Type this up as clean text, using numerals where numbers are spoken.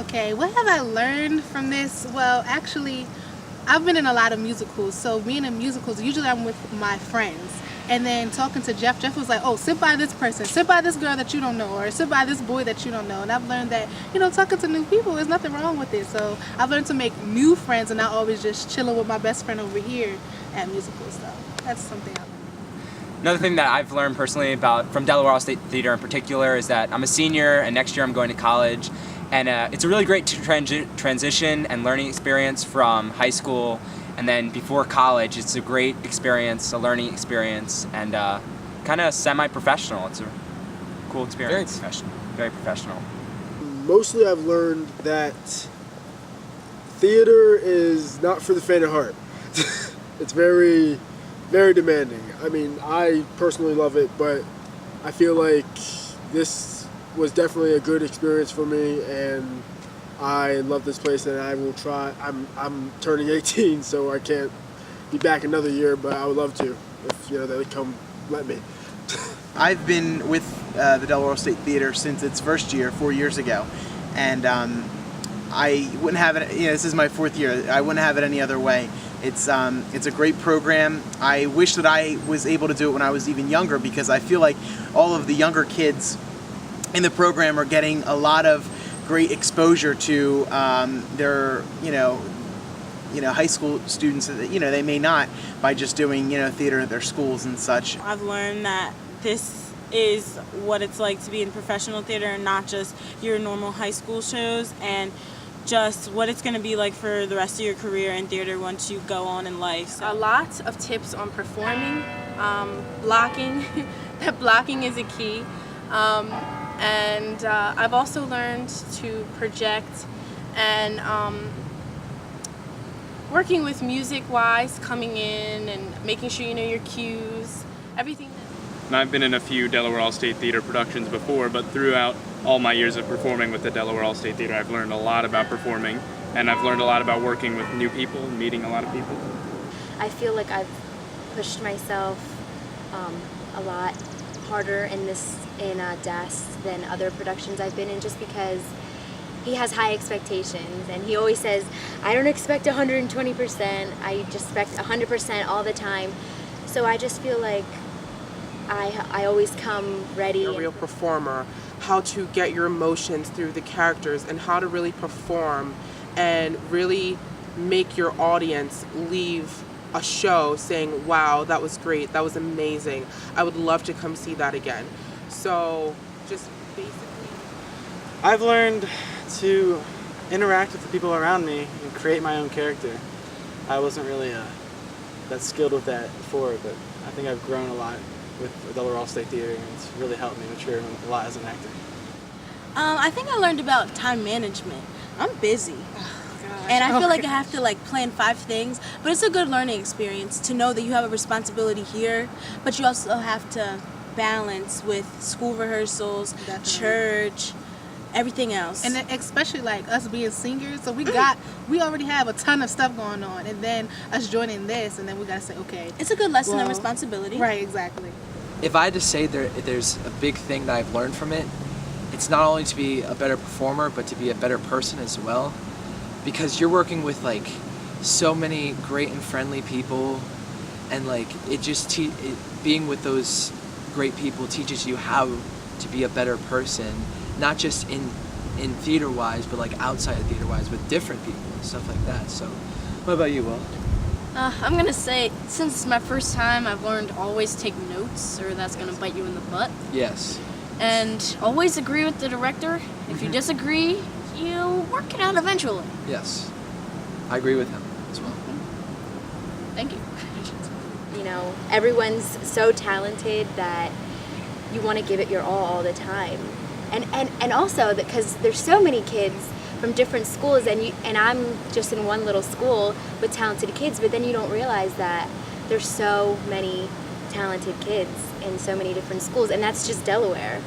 Okay, what have I learned from this? Well, actually, I've been in a lot of musicals. So being in musicals, usually I'm with my friends. And then talking to Jeff was like, oh, sit by this person, sit by this girl that you don't know, or sit by this boy that you don't know. And I've learned that, talking to new people, there's nothing wrong with it. So I've learned to make new friends and not always just chilling with my best friend over here at musicals. So that's something I've learned. Another thing that I've learned personally from Delaware All-State Theatre in particular is that I'm a senior and next year I'm going to college. And it's a really great transition and learning experience from high school. And then before college, it's a great experience, a learning experience, and kind of semi-professional. It's a cool experience. Very professional. Mostly I've learned that theater is not for the faint of heart. It's very, very demanding. I mean, I personally love it, but I feel like this was definitely a good experience for me, and I love this place, and I will try. I'm turning 18, so I can't be back another year, but I would love to if they would come let me. I've been with the Delaware All-State Theatre since its first year, 4 years ago, and I wouldn't have it. This is my 4th year. I wouldn't have it any other way. It's a great program. I wish that I was able to do it when I was even younger, because I feel like all of the younger kids in the program are getting a lot of great exposure to their high school students that they may not, by just doing theater at their schools and such. I've learned that this is what it's like to be in professional theater and not just your normal high school shows, and just what it's going to be like for the rest of your career in theater once you go on in life. So. A lot of tips on performing, blocking. That blocking is a key. And I've also learned to project, and working with music-wise, coming in and making sure you know your cues, everything. And I've been in a few Delaware All-State Theatre productions before, but throughout all my years of performing with the Delaware All-State Theatre, I've learned a lot about performing, and I've learned a lot about working with new people and meeting a lot of people. I feel like I've pushed myself a lot harder in Das than other productions I've been in, just because he has high expectations, and he always says, I don't expect 120%, I just expect 100% all the time. So I just feel like I always come ready. A real performer, how to get your emotions through the characters, and how to really perform and really make your audience leave a show saying, wow, that was great, that was amazing, I would love to come see that again. So just basically, I've learned to interact with the people around me and create my own character. I wasn't really that skilled with that before, but I think I've grown a lot with the Delaware All-State Theatre, and it's really helped me mature a lot as an actor. I think I learned about time management. I'm busy. And I feel like I have to plan 5 things, but it's a good learning experience to know that you have a responsibility here, but you also have to balance with school rehearsals, church, everything else. And especially us being singers, so we already have a ton of stuff going on, and then us joining this, and then we gotta say, okay. It's a good lesson of responsibility. Right, exactly. If I had to say there's a big thing that I've learned from it, it's not only to be a better performer, but to be a better person as well. Because you're working with so many great and friendly people, and it just being with those great people teaches you how to be a better person, not just in theater wise, but outside of theater wise with different people and stuff like that. So what about you, Will? I'm gonna say, since it's my first time, I've learned to always take notes, or that's gonna bite you in the butt. Yes. And always agree with the director. If you disagree, you'll work it out eventually. Yes, I agree with him as well. Thank you. Everyone's so talented that you want to give it your all the time, and also because there's so many kids from different schools, and I'm just in one little school with talented kids, but then you don't realize that there's so many talented kids in so many different schools, and that's just Delaware.